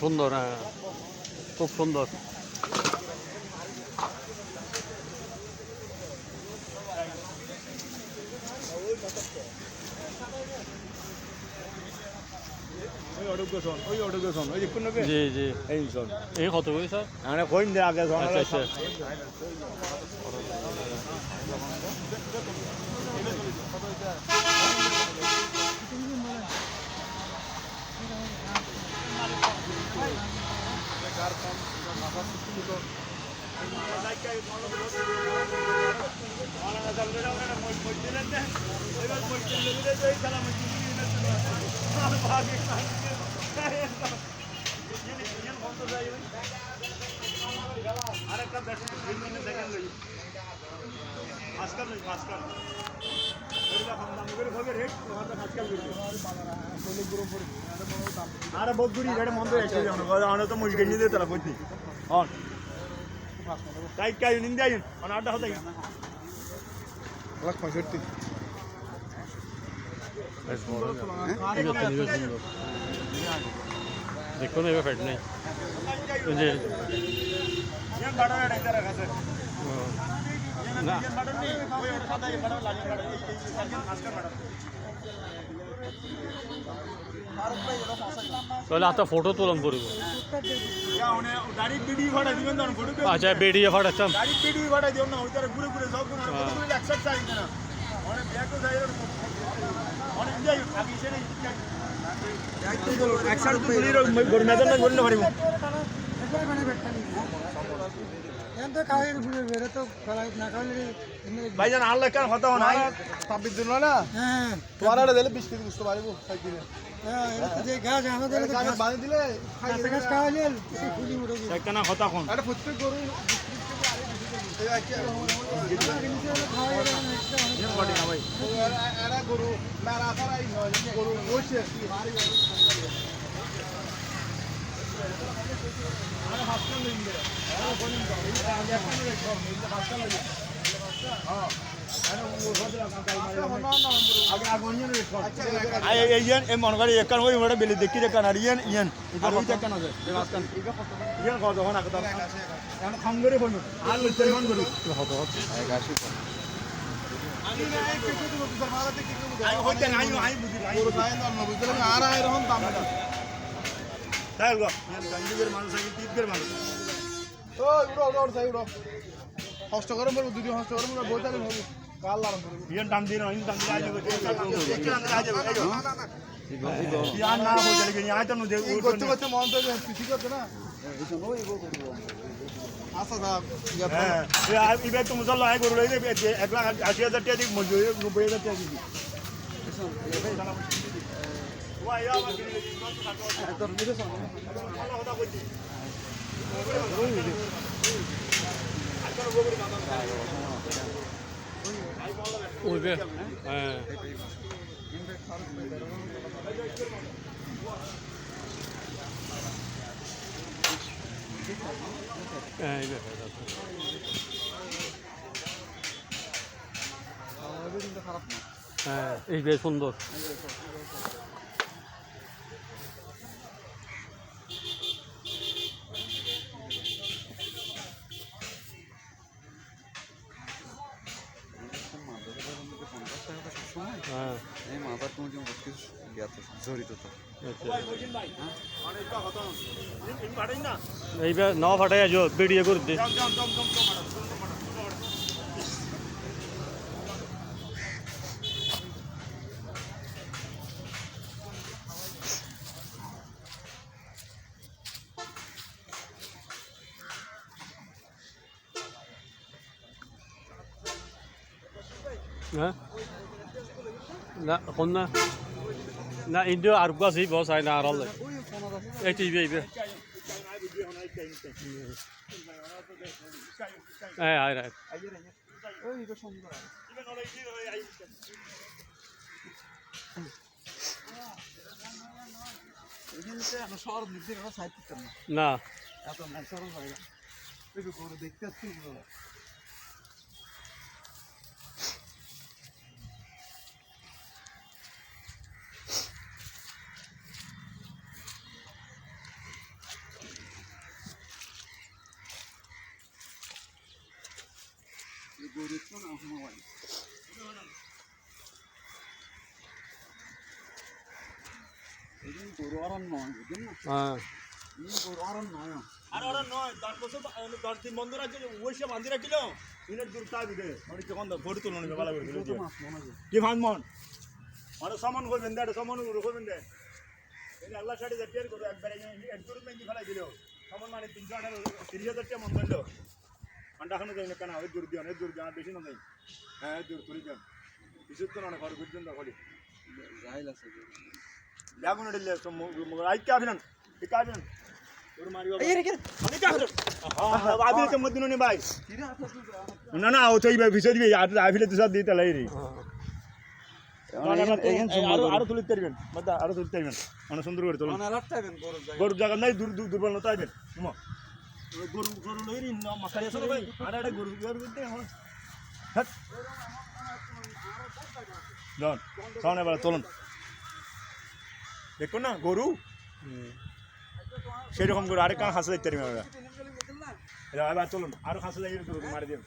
সুন্দর, হ্যাঁ, খুব সুন্দর। জি জি, এই কত করে স্যার? আচ্ছা আচ্ছা। আরে বহুত গুড়ি রেড মন্দ এসে যাও তো মুশকিল নিয়ে দিতে লাগবে হন তাই কাই নিন্দে আইন অনাটা হতে 165 দেখো না, এবার ফ্যাট নেই। না তাহলে আচ্ছা ফটো তোলাম করবো। আচ্ছা বেরিয়ে ফাটাচ্ছাম। ভাইজান আল্লাহ কেন কথা নাই তাবিদ দিল না তোমার আড়ে দিলে 20 কেজি বুঝতে পারবো সাইকেলে বাঁধি দিলে কেন কথা কোন এটা প্রত্যেক গরু এরা গরু মেলা করাই গরু বসে মনে করি একান ওই ওটা বেলি দেখি দেখান আর ইয়ান ইয়ান আর ওই দেখান আছে ইয়ান কত হন আগে এখন খাম করে ফোন আর লইতে মন করি হতো আই হইতে নাই আই বুঝি নাই গরু যায় না বুঝতে লাগে আর এরকম দাম তাই গো গান্ধীদের মানুষ আছে তীর্থের মানুষ ও উড়ো উড়ো উড়ো উড়ো হস্ত গরম করব দুই হস্ত গরম করে বইতালে হবে কাল লাগাম করব ইয়ান দাম দিন ইন দাম দিয়ে যাবে একজন আজ যাবে ইয়ান না হয়ে গেলে কি আয় তো নো দে করতে করতে মন তো কিছু করতে না আচ্ছা সাহেব হ্যাঁ ইবে তো মুসল্লা আয় গরু লইলে 1,80,000 টাকা দিই মজুরি 90,000 টাকা দিই ওয়া ইয়া আমার কিনে দিই তো দিতে সব ভালো কথা কইছি ওইবে, হ্যাঁ হ্যাঁ এই বেশ সুন্দর। হ্যাঁ এই মাথার কোনো জ্ঞাত জড়িত তো এইবার নাও ফাটাই আজ ভিডিও করে দে। হ্যাঁ না কোন না না India R Gachhi boss I না আর আল্লাহ এই টিভি এইবে হ্যাঁ আই রাইট ওই এটা সুন্দর এখানে তো এখন শহর দিকে আমরা সাইড করতাম না না এত ন্যাচারাল জায়গা এই গরু দেখতে আসছি পুরো এই গরু তো না হয় এই গরু আর নয় বুঝলেন না হ্যাঁ এই গরু আর নয় আর ওরা নয় 10 বছর 10 দিন বন্ধ রাখছিল ওই সব বান্ধি রাখছিল ইনের দূর তা দিবে মানে তখন গরু তুলনো নিবে ভালো করে দিল মাছ মনে হয় কি ভান মন মানে সামান করবেন দে সামান করবেন দে এই আল্লাহ সাড়ে টিয়ার করে একবার এক দূর মেঙ্গি ফেলাই দিল সামান মানে 330,000 টাকা মন দিল আন্ডা খানো যাই না কেন ওই দূর দিয়ে দূর জানা বেশি না নাই হ্যাঁ দূর তুলি যান কিছু তো না ঘর বুঝছেন না খালি রাইল আছে লাগুন দিলে আই কে আফিনান কি কাজেন তোর মারি বাবা এই রে আমি কা হ্যাঁ আবি তো মদিনো নে ভাই কিরে আছে না না ও তাই ভাই ভিসে দিবি আর আফিলে তো সব দিতে লাই রে আরো তুলিতে পারবেন বাদা আরো তুলিতে পারবেন অনেক সুন্দর করে তুলুন মানে আলাদা গরু জায়গা গরু জায়গা নাই দুর্বল নতা আইবেন গরু গরু লইরি মাখারি আছে ভাই আর একটা গরু গরু দিতে এখন হ্যাঁ জন সামনে বলা তুলুন দেখুন না গরু সেরকম গরু আরেক হাসে দেখতে পারবেন এবার চলুন আরো হাসে লাগিয়ে মারি দেবেন